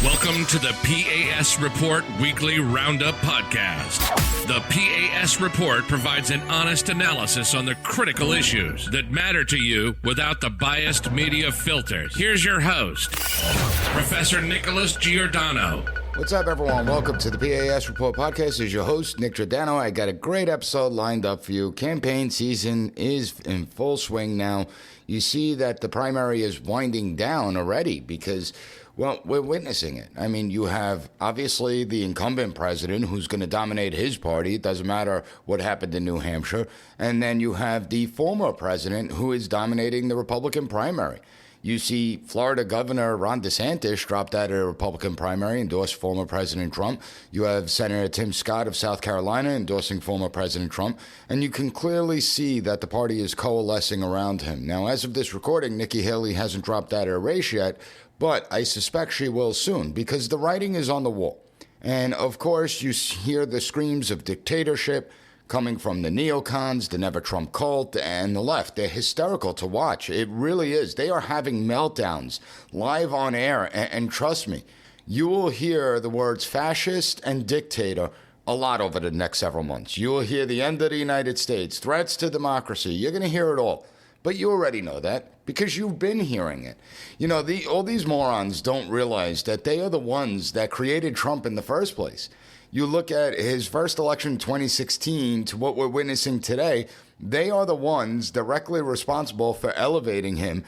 Welcome to the P.A.S. Report Weekly Roundup Podcast. The P.A.S. Report provides an honest analysis on the critical issues that matter to you without the biased media filters. Here's your host, Professor Nick Giordano. What's up, everyone? Welcome to the P.A.S. Report Podcast. This is your host, Nick Giordano. I got a great episode lined up for you. Campaign season is in full swing now. You see that the primary is winding down already because, well, we're witnessing it. I mean, you have obviously the incumbent president who's going to dominate his party. It doesn't matter what happened in New Hampshire. And then you have the former president who is dominating the Republican primary. You see Florida Governor Ron DeSantis dropped out of the Republican primary, endorsed former President Trump. You have Senator Tim Scott of South Carolina endorsing former President Trump. And you can clearly see that the party is coalescing around him. Now, as of this recording, Nikki Haley hasn't dropped out of the race yet, but I suspect she will soon because the writing is on the wall. And, of course, you hear the screams of dictatorship coming from the neocons, the Never Trump cult, and the left. They're hysterical to watch. It really is. They are having meltdowns live on air. And trust me, you will hear the words fascist and dictator a lot over the next several months. You will hear the end of the United States, threats to democracy. You're going to hear it all. But you already know that because you've been hearing it. You know, all these morons don't realize that they are the ones that created Trump in the first place. You look at his first election in 2016 to what we're witnessing today, they are the ones directly responsible for elevating him,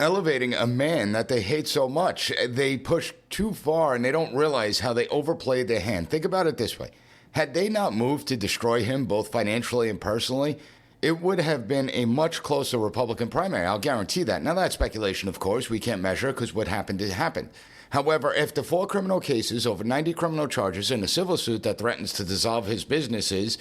elevating a man that they hate so much. They push too far and they don't realize how they overplayed their hand. Think about it this way. Had they not moved to destroy him both financially and personally, it would have been a much closer Republican primary. I'll guarantee that. Now, that's speculation, of course. We can't measure because what happened, it happened. However, after 4 criminal cases, over 90 criminal charges, and a civil suit that threatens to dissolve his businesses,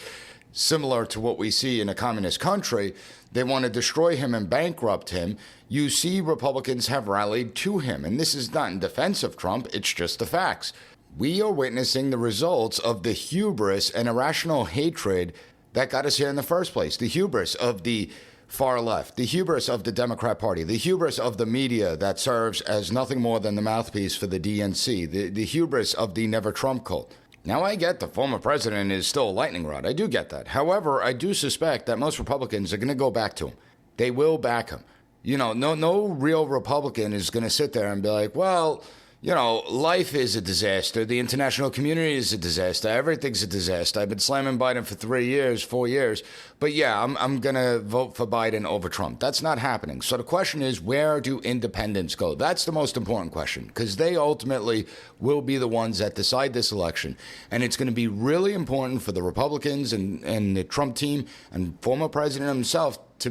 similar to what we see in a communist country, they want to destroy him and bankrupt him. You see Republicans have rallied to him. And this is not in defense of Trump. It's just the facts. We are witnessing the results of the hubris and irrational hatred that got us here in the first place. The hubris of the far left, the hubris of the Democrat Party, the hubris of the media that serves as nothing more than the mouthpiece for the DNC, the hubris of the Never Trump cult. Now, I get the former president is still a lightning rod. I do get that. However, I do suspect that most Republicans are going to go back to him. They will back him. You know, no real Republican is going to sit there and be like, well, you know, life is a disaster. The international community is a disaster. Everything's a disaster. I've been slamming Biden for 4 years. But yeah, I'm going to vote for Biden over Trump. That's not happening. So the question is, where do independents go? That's the most important question because they ultimately will be the ones that decide this election. And it's going to be really important for the Republicans and the Trump team and former president himself to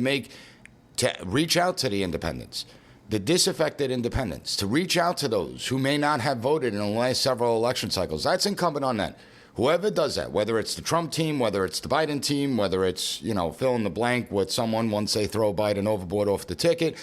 reach out to the independents, the disaffected independents, to reach out to those who may not have voted in the last several election cycles. That's incumbent on that. Whoever does that, whether it's the Trump team, whether it's the Biden team, whether it's, you know, fill in the blank with someone once they throw Biden overboard off the ticket,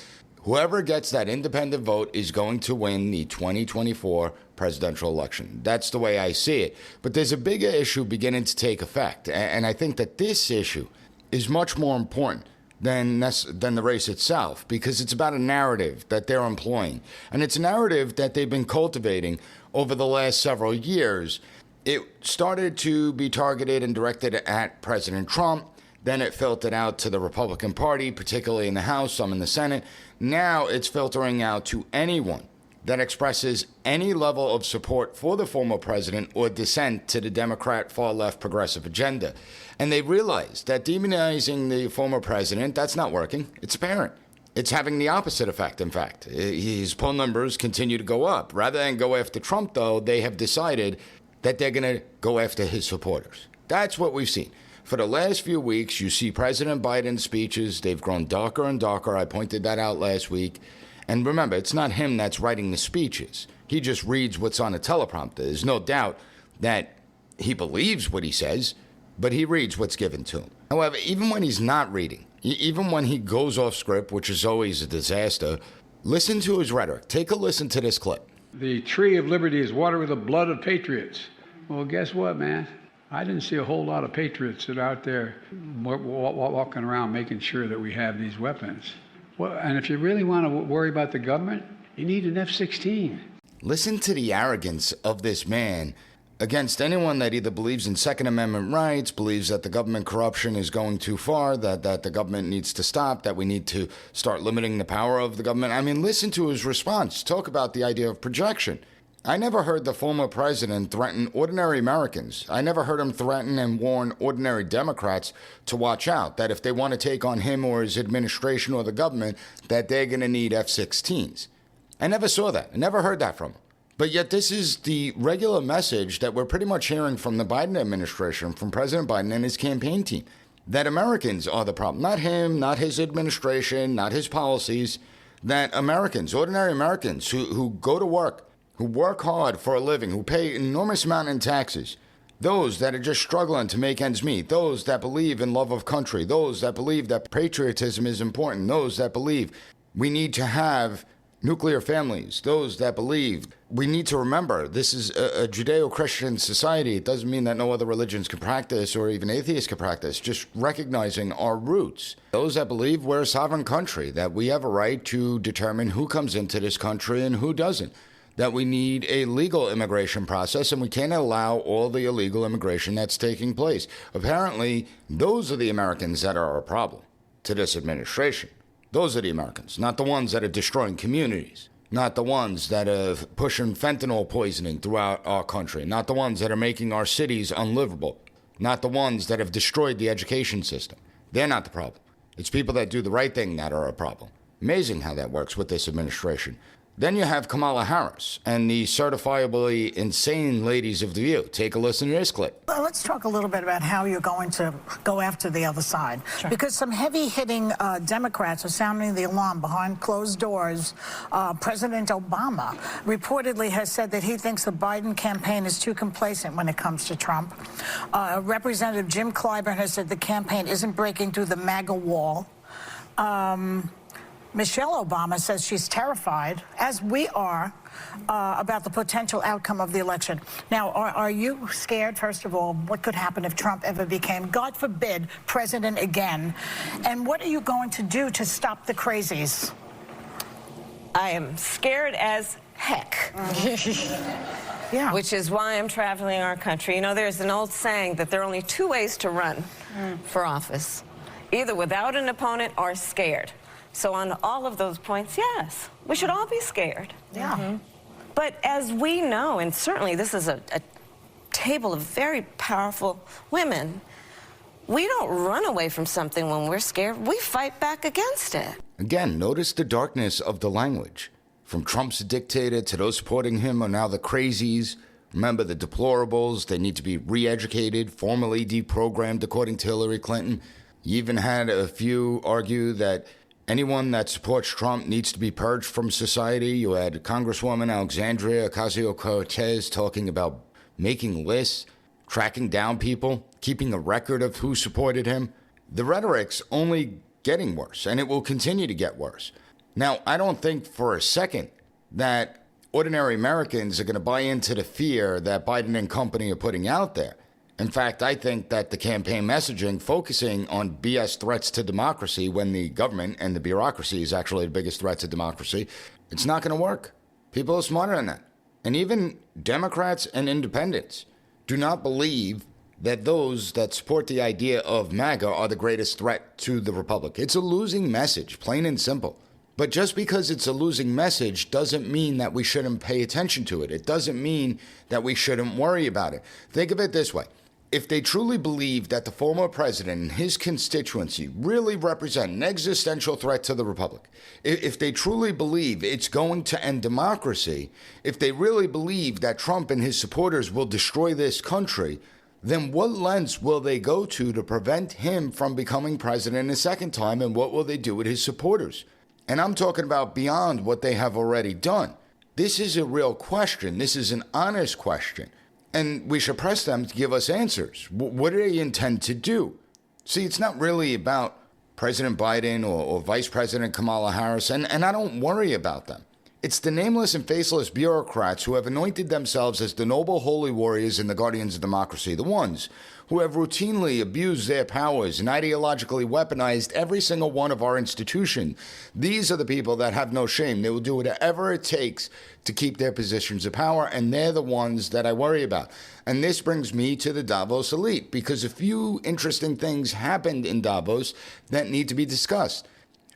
whoever gets that independent vote is going to win the 2024 presidential election. That's the way I see it. But there's a bigger issue beginning to take effect. And I think that this issue is much more important than the race itself, because it's about a narrative that they're employing. And it's a narrative that they've been cultivating over the last several years. It started to be targeted and directed at President Trump. Then it filtered out to the Republican Party, particularly in the House, some in the Senate. Now it's filtering out to anyone that expresses any level of support for the former president or dissent to the Democrat far-left progressive agenda. And they realize that demonizing the former president, that's not working. It's apparent. It's having the opposite effect, in fact. His poll numbers continue to go up. Rather than go after Trump, though, they have decided that they're going to go after his supporters. That's what we've seen. For the last few weeks, you see President Biden's speeches. They've grown darker and darker. I pointed that out last week. And remember, it's not him that's writing the speeches. He just reads what's on a teleprompter. There's no doubt that he believes what he says, but he reads what's given to him. However, even when he's not reading, even when he goes off script, which is always a disaster, listen to his rhetoric. Take a listen to this clip. The tree of liberty is watered with the blood of patriots. Well, guess what, man? I didn't see a whole lot of patriots that are out there walking around making sure that we have these weapons. Well, and if you really want to worry about the government, you need an F-16. Listen to the arrogance of this man against anyone that either believes in Second Amendment rights, believes that the government corruption is going too far, that the government needs to stop, that we need to start limiting the power of the government. I mean, listen to his response. Talk about the idea of projection. I never heard the former president threaten ordinary Americans. I never heard him threaten and warn ordinary Democrats to watch out, that if they want to take on him or his administration or the government, that they're going to need F-16s. I never saw that. I never heard that from him. But yet this is the regular message that we're pretty much hearing from the Biden administration, from President Biden and his campaign team, that Americans are the problem. Not him, not his administration, not his policies, that Americans, ordinary Americans who go to work, who work hard for a living, who pay an enormous amount in taxes, those that are just struggling to make ends meet, those that believe in love of country, those that believe that patriotism is important, those that believe we need to have nuclear families, those that believe we need to remember this is a Judeo-Christian society. It doesn't mean that no other religions can practice or even atheists can practice, just recognizing our roots. Those that believe we're a sovereign country, that we have a right to determine who comes into this country and who doesn't, that we need a legal immigration process and we can't allow all the illegal immigration that's taking place. Apparently, those are the Americans that are a problem to this administration. Those are the Americans, not the ones that are destroying communities, not the ones that are pushing fentanyl poisoning throughout our country, not the ones that are making our cities unlivable, not the ones that have destroyed the education system. They're not the problem. It's people that do the right thing that are a problem. Amazing how that works with this administration. Then you have Kamala Harris and the certifiably insane ladies of The View. Take a listen to this clip. Well, let's talk a little bit about how you're going to go after the other side. Sure. Because some heavy-hitting Democrats are sounding the alarm behind closed doors. President Obama reportedly has said that he thinks the Biden campaign is too complacent when it comes to Trump. Representative Jim Clyburn has said the campaign isn't breaking through the MAGA wall. Michelle Obama says she's terrified, as we are, about the potential outcome of the election. Now, are you scared, first of all, what could happen if Trump ever became, God forbid, president again? And what are you going to do to stop the crazies? I am scared as heck. Yeah. Which is why I'm traveling our country. You know, there's an old saying that there are only two ways to run for office, either without an opponent or scared. So on all of those points, yes, we should all be scared. Yeah. But as we know, and certainly this is a table of very powerful women, we don't run away from something when we're scared. We fight back against it. Again, notice the darkness of the language. From Trump's dictator to those supporting him are now the crazies. Remember the deplorables, they need to be re-educated, formally deprogrammed according to Hillary Clinton. You even had a few argue that anyone that supports Trump needs to be purged from society. You had Congresswoman Alexandria Ocasio-Cortez talking about making lists, tracking down people, keeping a record of who supported him. The rhetoric's only getting worse, and it will continue to get worse. Now, I don't think for a second that ordinary Americans are going to buy into the fear that Biden and company are putting out there. In fact, I think that the campaign messaging focusing on BS threats to democracy when the government and the bureaucracy is actually the biggest threat to democracy, it's not going to work. People are smarter than that. And even Democrats and independents do not believe that those that support the idea of MAGA are the greatest threat to the republic. It's a losing message, plain and simple. But just because it's a losing message doesn't mean that we shouldn't pay attention to it. It doesn't mean that we shouldn't worry about it. Think of it this way. If they truly believe that the former president and his constituency really represent an existential threat to the republic, if they truly believe it's going to end democracy, if they really believe that Trump and his supporters will destroy this country, then what lens will they go to prevent him from becoming president a second time, and what will they do with his supporters? And I'm talking about beyond what they have already done. This is a real question. This is an honest question. And we should press them to give us answers. What do they intend to do? See, it's not really about President Biden or Vice President Kamala Harris, and I don't worry about them. It's the nameless and faceless bureaucrats who have anointed themselves as the noble holy warriors and the guardians of democracy, the ones who have routinely abused their powers and ideologically weaponized every single one of our institutions. These are the people that have no shame. They will do whatever it takes to keep their positions of power, and they're the ones that I worry about. And this brings me to the Davos elite, because a few interesting things happened in Davos that need to be discussed.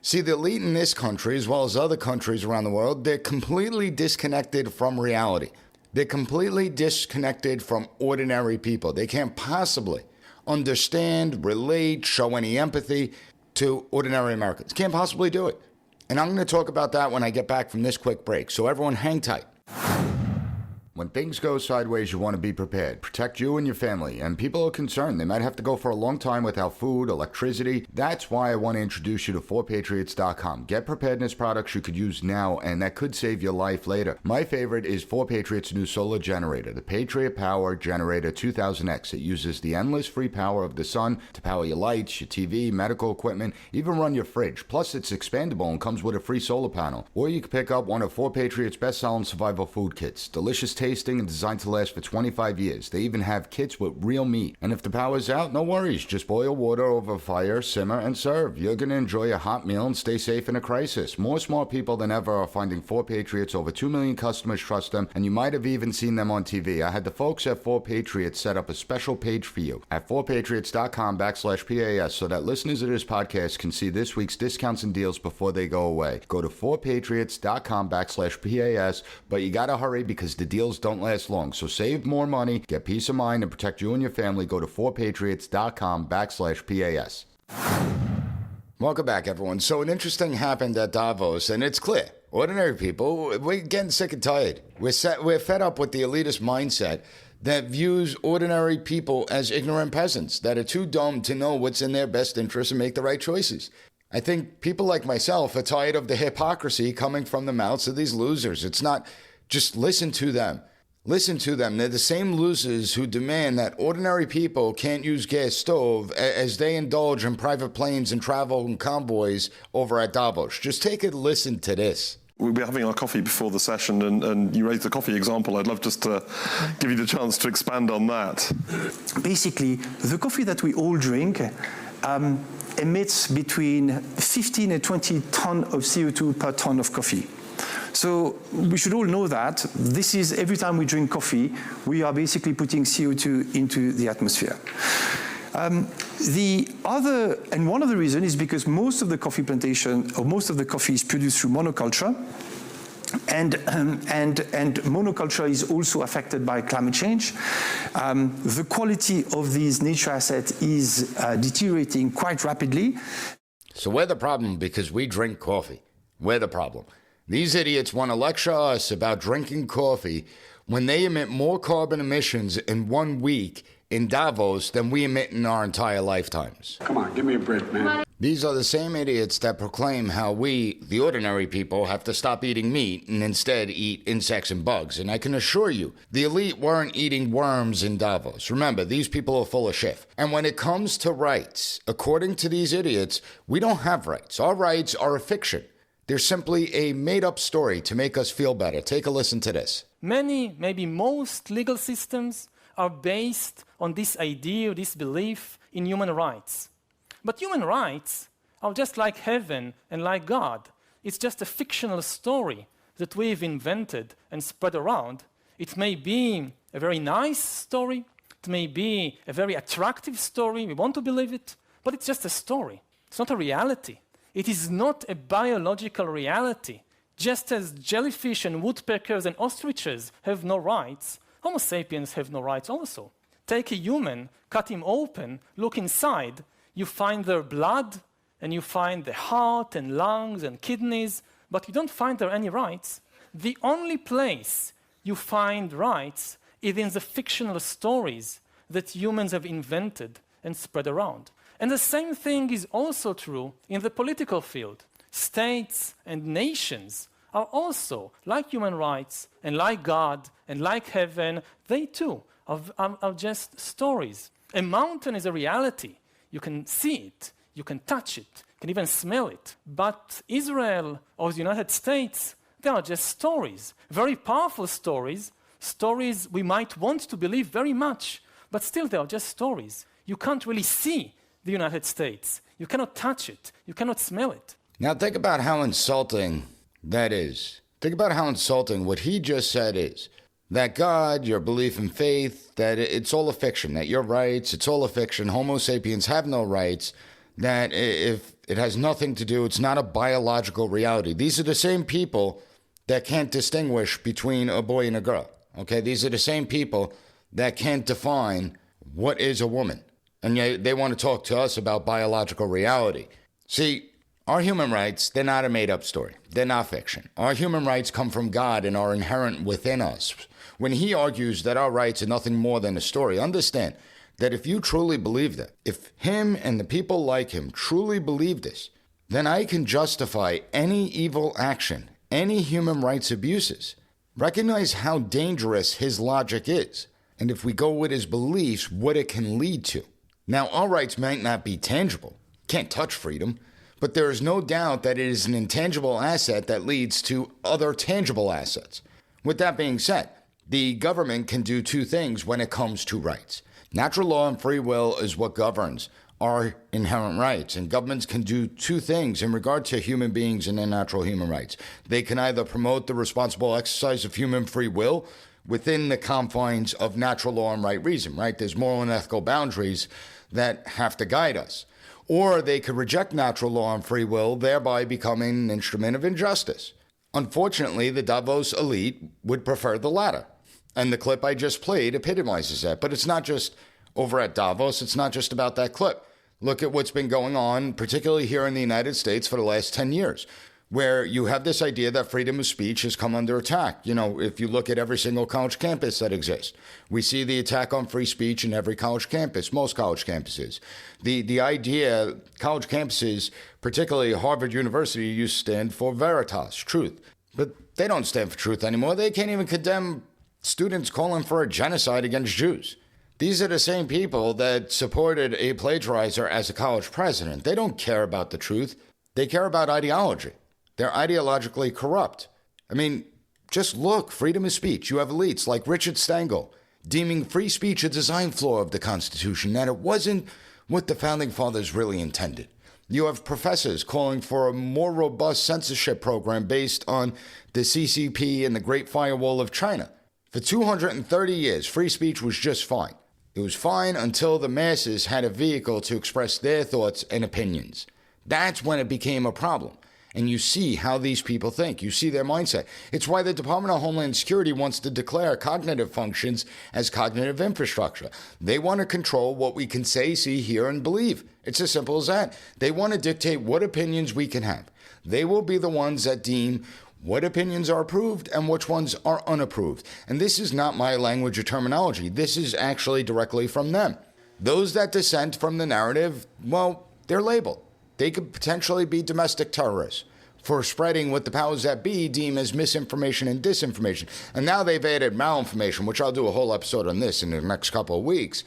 See, the elite in this country, as well as other countries around the world, they're completely disconnected from reality. They're completely disconnected from ordinary people. They can't possibly understand, relate, show any empathy to ordinary Americans. Can't possibly do it. And I'm going to talk about that when I get back from this quick break. So everyone hang tight. When things go sideways, you want to be prepared. Protect you and your family. And people are concerned. They might have to go for a long time without food, electricity. That's why I want to introduce you to 4patriots.com. Get preparedness products you could use now, and that could save your life later. My favorite is 4Patriots' new solar generator, the Patriot Power Generator 2000X. It uses the endless free power of the sun to power your lights, your TV, medical equipment, even run your fridge. Plus, it's expandable and comes with a free solar panel. Or you can pick up one of 4Patriots' best-selling survival food kits. Delicious tasting and designed to last for 25 years. They even have kits with real meat. And if the power's out, no worries. Just boil water over fire, simmer, and serve. You're going to enjoy a hot meal and stay safe in a crisis. More smart people than ever are finding 4Patriots. Over 2 million customers trust them, and you might have even seen them on TV. I had the folks at 4Patriots set up a special page for you at 4patriots.com/PAS so that listeners of this podcast can see this week's discounts and deals before they go away. Go to 4patriots.com/PAS, but you gotta hurry because the deals don't last long. So save more money, get peace of mind, and protect you and your family. Go to 4patriots.com/PAS. Welcome back, everyone. So an interesting happened at Davos, and it's clear. Ordinary people, we're getting sick and tired. We're fed up with the elitist mindset that views ordinary people as ignorant peasants, that are too dumb to know what's in their best interest and make the right choices. I think people like myself are tired of the hypocrisy coming from the mouths of these losers. It's not just listen to them. Listen to them. They're the same losers who demand that ordinary people can't use gas stove as they indulge in private planes and travel in convoys over at Davos. Just take a listen to this. We'll be having our coffee before the session, and you raised the coffee example. I'd love just to give you the chance to expand on that. Basically, the coffee that we all drink emits between 15 and 20 tons of CO2 per ton of coffee. So we should all know that this is every time we drink coffee, we are basically putting CO2 into the atmosphere. One of the reasons is because most of the coffee plantation, or most of the coffee is produced through monoculture. And monoculture is also affected by climate change. The quality of these nature assets is deteriorating quite rapidly. So we're the problem because we drink coffee. We're the problem. These idiots want to lecture us about drinking coffee when they emit more carbon emissions in 1 week in Davos than we emit in our entire lifetimes. Come on, give me a break, man. These are the same idiots that proclaim how we, the ordinary people, have to stop eating meat and instead eat insects and bugs. And I can assure you, the elite weren't eating worms in Davos. Remember, these people are full of shit. And when it comes to rights, according to these idiots, we don't have rights. Our rights are a fiction. They're simply a made-up story to make us feel better. Take a listen to this. Many, maybe most legal systems are based on this idea, this belief in human rights. But human rights are just like heaven and like God. It's just a fictional story that we've invented and spread around. It may be a very nice story. It may be a very attractive story. We want to believe it. But it's just a story. It's not a reality. It is not a biological reality. Just as jellyfish and woodpeckers and ostriches have no rights, Homo sapiens have no rights also. Take a human, cut him open, look inside, you find their blood, and you find the heart and lungs and kidneys, but you don't find there any rights. The only place you find rights is in the fictional stories that humans have invented and spread around. And the same thing is also true in the political field. States and nations are also, like human rights and like God and like heaven, they too are just stories. A mountain is a reality. You can see it, you can touch it, you can even smell it. But Israel or the United States, They are just stories, very powerful stories, stories we might want to believe very much, but still they are just stories. You can't really see the United States. You cannot touch it. You cannot smell it. Now think about how insulting that is. Think about how insulting what he just said is. That God, your belief in faith, that it's all a fiction, that your rights, it's all a fiction, Homo sapiens have no rights, that if it has nothing to do, it's not a biological reality. These are the same people that can't distinguish between a boy and a girl. Okay, these are the same people that can't define what is a woman. And yet they want to talk to us about biological reality. See, our human rights, they're not a made-up story. They're not fiction. Our human rights come from God and are inherent within us. When he argues that our rights are nothing more than a story, understand that if you truly believe that, if him and the people like him truly believe this, then I can justify any evil action, any human rights abuses. Recognize how dangerous his logic is, and if we go with his beliefs, what it can lead to. Now, our rights might not be tangible, can't touch freedom, but there is no doubt that it is an intangible asset that leads to other tangible assets. With that being said, the government can do two things when it comes to rights. Natural law and free will is what governs our inherent rights, and governments can do two things in regard to human beings and their natural human rights. They can either promote the responsible exercise of human free will within the confines of natural law and right reason, right? There's moral and ethical boundaries that have to guide us. Or they could reject natural law and free will, thereby becoming an instrument of injustice. Unfortunately, the Davos elite would prefer the latter. And the clip I just played epitomizes that. But it's not just over at Davos. It's not just about that clip. Look at what's been going on, particularly here in the United States for the last 10 years, where you have this idea that freedom of speech has come under attack. You know, if you look at every single college campus that exists, we see the attack on free speech in every college campus, most college campuses. The idea, college campuses, particularly Harvard University, used to stand for veritas, truth. But they don't stand for truth anymore. They can't even condemn students calling for a genocide against Jews. These are the same people that supported a plagiarizer as a college president. They don't care about the truth. They care about ideology. They're ideologically corrupt. I mean, just look, freedom of speech. You have elites like Richard Stengel deeming free speech a design flaw of the Constitution, that it wasn't what the Founding Fathers really intended. You have professors calling for a more robust censorship program based on the CCP and the Great Firewall of China. For 230 years, free speech was just fine. It was fine until the masses had a vehicle to express their thoughts and opinions. That's when it became a problem. And you see how these people think. You see their mindset. It's why the Department of Homeland Security wants to declare cognitive functions as cognitive infrastructure. They want to control what we can say, see, hear, and believe. It's as simple as that. They want to dictate what opinions we can have. They will be the ones that deem what opinions are approved and which ones are unapproved. And this is not my language or terminology. This is actually directly from them. Those that dissent from the narrative, well, they're labeled. They could potentially be domestic terrorists for spreading what the powers that be deem as misinformation and disinformation. And now they've added malinformation, which I'll do a whole episode on this in the next couple of weeks.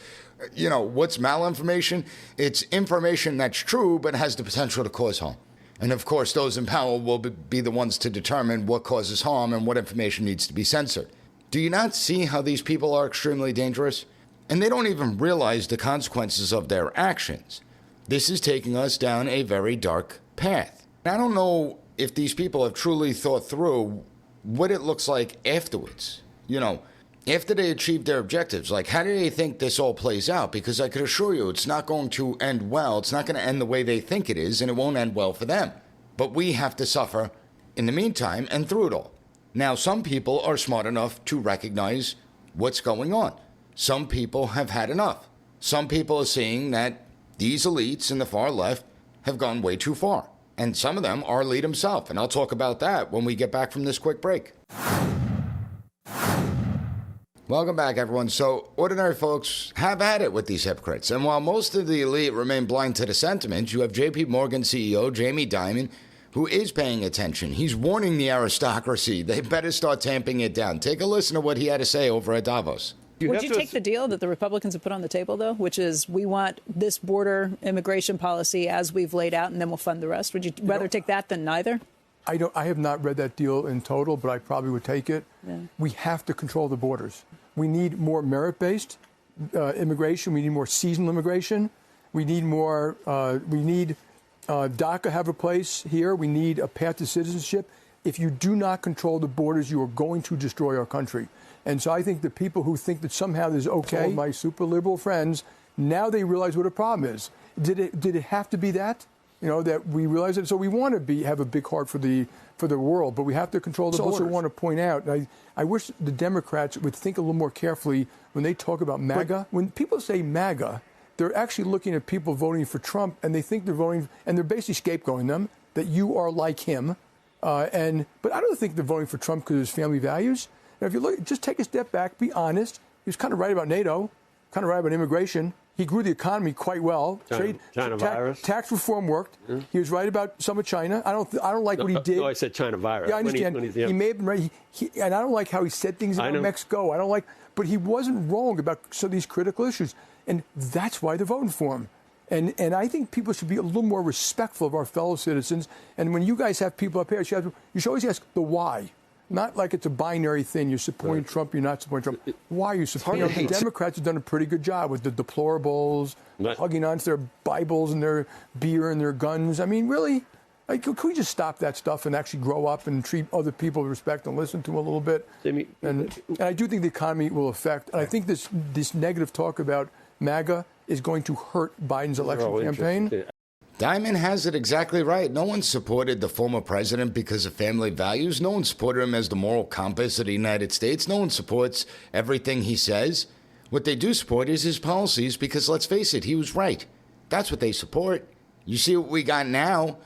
You know, what's malinformation? It's information that's true but has the potential to cause harm. And of course, those in power will be the ones to determine what causes harm and what information needs to be censored. Do you not see how these people are extremely dangerous? And they don't even realize the consequences of their actions. This is taking us down a very dark path. I don't know if these people have truly thought through what it looks like afterwards. You know, after they achieve their objectives, like how do they think this all plays out? Because I could assure you it's not going to end well. It's not going to end the way they think it is, and it won't end well for them. But we have to suffer in the meantime and through it all. Now, some people are smart enough to recognize what's going on. Some people have had enough. Some people are seeing that these elites in the far left have gone way too far. And some of them are elite himself. And I'll talk about that when we get back from this quick break. Welcome back, everyone. So, ordinary folks have at it with these hypocrites. And while most of the elite remain blind to the sentiment, you have JP Morgan CEO Jamie Dimon, who is paying attention. He's warning the aristocracy they better start tamping it down. Take a listen to what he had to say over at Davos. Would you take the deal that the Republicans have put on the table, though, which is we want this border immigration policy as we've laid out, and then we'll fund the rest? Would you rather take that than neither? I have not read that deal in total, but I probably would take it. Yeah. We have to control the borders. We need more merit-based immigration. We need more seasonal immigration. We need more. We need DACA have a place here. We need a path to citizenship. If you do not control the borders, you are going to destroy our country. And so I think the people who think that somehow this is okay, my super liberal friends, now they realize what a problem is. Did it have to be that? You know, that we realize it. So we want to have a big heart for the world, but we have to control the borders. I also want to point out, I wish the Democrats would think a little more carefully when they talk about MAGA. When people say MAGA, they're actually looking at people voting for Trump, and they think they're voting, and they're basically scapegoating them, that you are like him. But I don't think they're voting for Trump because of his family values. Now, if you look, just take a step back, be honest. He was kind of right about NATO, kind of right about immigration. He grew the economy quite well. China virus. Tax reform worked. Yeah. He was right about some of China. I don't like what he did. No, I said China virus. Yeah, I understand. He may have been right. And I don't like how he said things about Mexico. I don't like, but he wasn't wrong about some of these critical issues. And that's why they're voting for him. And I think people should be a little more respectful of our fellow citizens. And when you guys have people up here, you should always ask the why. Not like it's a binary thing. You're supporting Trump, you're not supporting Trump. Why are you supporting Trump? The Democrats have done a pretty good job with the deplorables, hugging onto their Bibles and their beer and their guns. I mean, really? Like, can we just stop that stuff and actually grow up and treat other people with respect and listen to them a little bit? And I do think the economy will affect. And I think this negative talk about MAGA is going to hurt Biden's election campaign. Diamond has it exactly right. No one supported the former president because of family values. No one supported him as the moral compass of the United States. No one supports everything he says. What they do support is his policies because, let's face it, he was right. That's what they support. You see what we got now?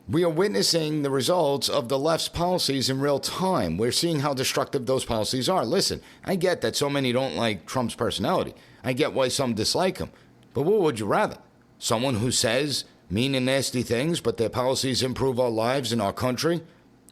We are witnessing the results of the left's policies in real time. We're seeing how destructive those policies are. Listen, I get that so many don't like Trump's personality. I get why some dislike him. But what would you rather? Someone who says mean and nasty things, but their policies improve our lives and our country?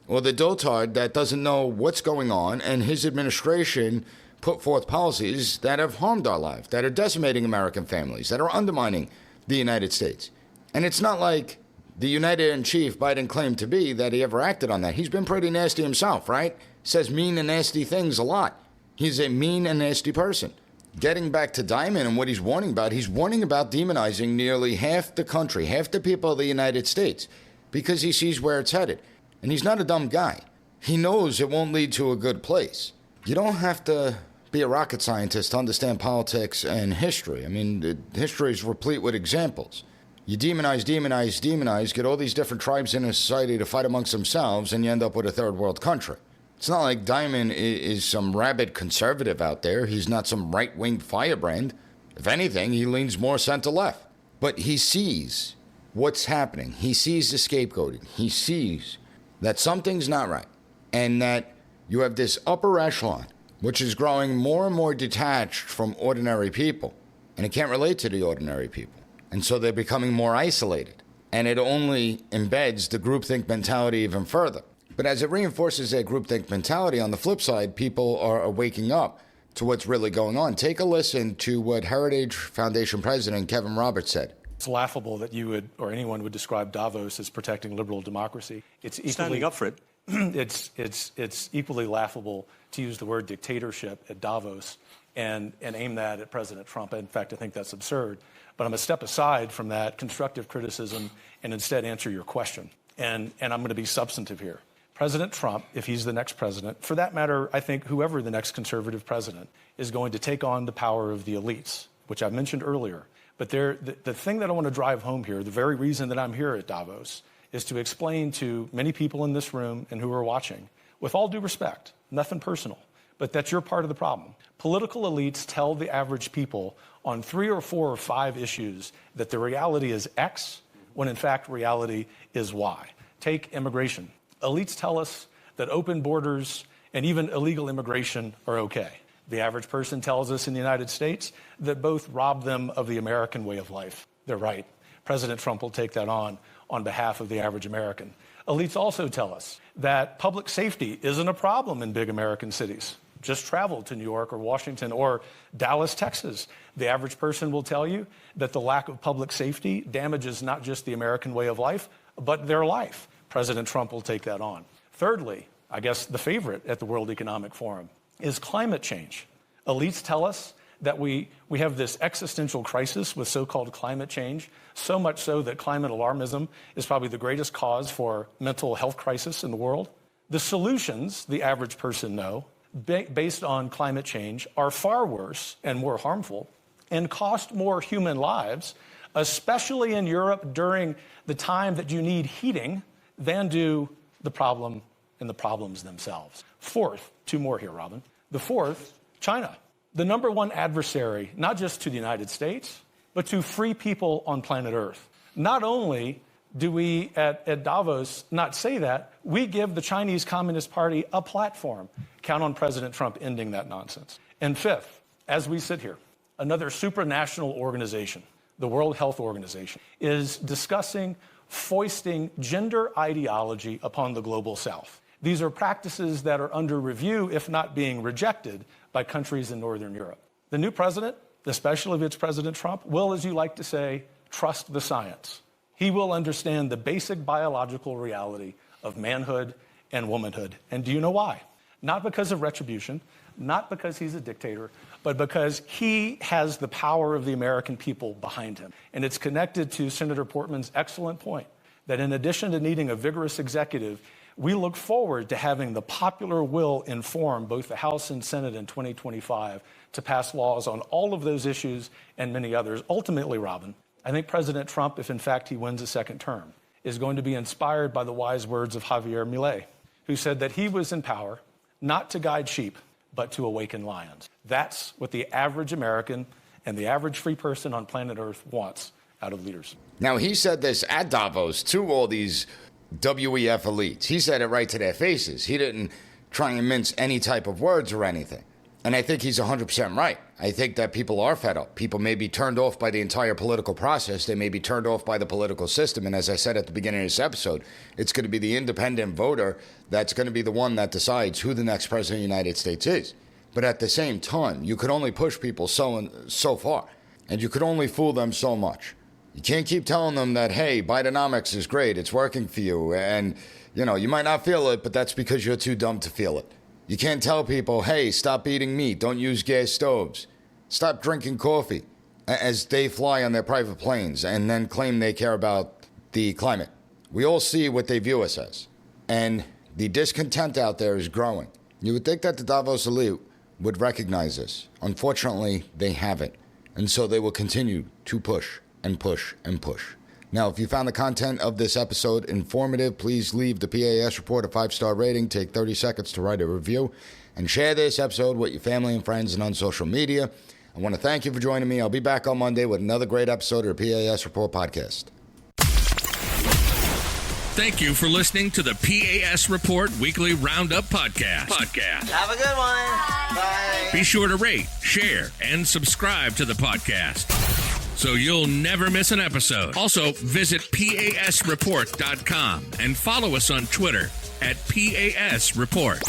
Or the dotard that doesn't know what's going on and his administration put forth policies that have harmed our lives, that are decimating American families, that are undermining the United States? And it's not like the United-in-Chief Biden claimed to be that he ever acted on that. He's been pretty nasty himself, right? Says mean and nasty things a lot. He's a mean and nasty person. Getting back to Diamond and what he's warning about demonizing nearly half the country, half the people of the United States, because he sees where it's headed. And he's not a dumb guy. He knows it won't lead to a good place. You don't have to be a rocket scientist to understand politics and history. I mean, history is replete with examples. You demonize, get all these different tribes in a society to fight amongst themselves, and you end up with a third world country. It's not like Diamond is some rabid conservative out there. He's not some right-wing firebrand. If anything, he leans more center-left. But he sees what's happening. He sees the scapegoating. He sees that something's not right, and that you have this upper echelon, which is growing more and more detached from ordinary people, and it can't relate to the ordinary people. And so they're becoming more isolated, and it only embeds the groupthink mentality even further. But as it reinforces that groupthink mentality, on the flip side, people are waking up to what's really going on. Take a listen to what Heritage Foundation President Kevin Roberts said. It's laughable that you would, or anyone would, describe Davos as protecting liberal democracy. It's equally, standing up for it. It's equally laughable to use the word dictatorship at Davos and aim that at President Trump. In fact, I think that's absurd. But I'm going to step aside from that constructive criticism and instead answer your question. And I'm going to be substantive here. President Trump, if he's the next president, for that matter, I think whoever the next conservative president is going to take on the power of the elites, which I've mentioned earlier. But the thing that I want to drive home here, the very reason that I'm here at Davos, is to explain to many people in this room and who are watching, with all due respect, nothing personal, but that you're part of the problem. Political elites tell the average people on 3 or 4 or 5 issues that the reality is X, when in fact reality is Y. Take immigration. Elites tell us that open borders and even illegal immigration are okay. The average person tells us in the United States that both rob them of the American way of life. They're right. President Trump will take that on behalf of the average American. Elites also tell us that public safety isn't a problem in big American cities. Just travel to New York or Washington or Dallas, Texas. The average person will tell you that the lack of public safety damages not just the American way of life, but their life. President Trump will take that on. Thirdly, I guess the favorite at the World Economic Forum is climate change. Elites tell us that we have this existential crisis with so-called climate change, so much so that climate alarmism is probably the greatest cause for mental health crisis in the world. The solutions, the average person know, based on climate change are far worse and more harmful and cost more human lives, especially in Europe during the time that you need heating, than do the problem and the problems themselves. Fourth, two more here, Robin. The fourth, China. The number one adversary, not just to the United States, but to free people on planet Earth. Not only do we at Davos not say that, we give the Chinese Communist Party a platform. Count on President Trump ending that nonsense. And fifth, as we sit here, another supranational organization, the World Health Organization, is discussing foisting gender ideology upon the global South. These are practices that are under review, if not being rejected, by countries in Northern Europe. The new president, especially if it's President Trump, will, as you like to say, trust the science. He will understand the basic biological reality of manhood and womanhood. And do you know why? Not because of retribution, not because he's a dictator, but because he has the power of the American people behind him. And it's connected to Senator Portman's excellent point that in addition to needing a vigorous executive, we look forward to having the popular will inform both the House and Senate in 2025 to pass laws on all of those issues and many others. Ultimately, Robin, I think President Trump, if in fact he wins a second term, is going to be inspired by the wise words of Javier Milei, who said that he was in power not to guide sheep, but to awaken lions. That's what the average American and the average free person on planet Earth wants out of leaders. Now, he said this at Davos to all these WEF elites. He said it right to their faces. He didn't try and mince any type of words or anything. And I think he's 100% right. I think that people are fed up. People may be turned off by the entire political process. They may be turned off by the political system. And as I said at the beginning of this episode, it's going to be the independent voter that's going to be the one that decides who the next president of the United States is. But at the same time, you could only push people so far. And you could only fool them so much. You can't keep telling them that, hey, Bidenomics is great, it's working for you, and, you know, you might not feel it, but that's because you're too dumb to feel it. You can't tell people, hey, stop eating meat, don't use gas stoves, stop drinking coffee, as they fly on their private planes and then claim they care about the climate. We all see what they view us as, and the discontent out there is growing. You would think that the Davos elite would recognize this. Unfortunately, they haven't, and so they will continue to push and push and push. Now, if you found the content of this episode informative, please leave the P.A.S. report a 5-star rating, take 30 seconds to write a review, and share this episode with your family and friends and on social media. I want to thank you for joining me. I'll be back on Monday with another great episode of the P.A.S. Report podcast. Thank you for listening to the P.A.S. Report Weekly Roundup Podcast. Have a good one. Bye. Be sure to rate, share, and subscribe to the podcast so you'll never miss an episode. Also, visit PASreport.com and follow us on Twitter at PAS Report.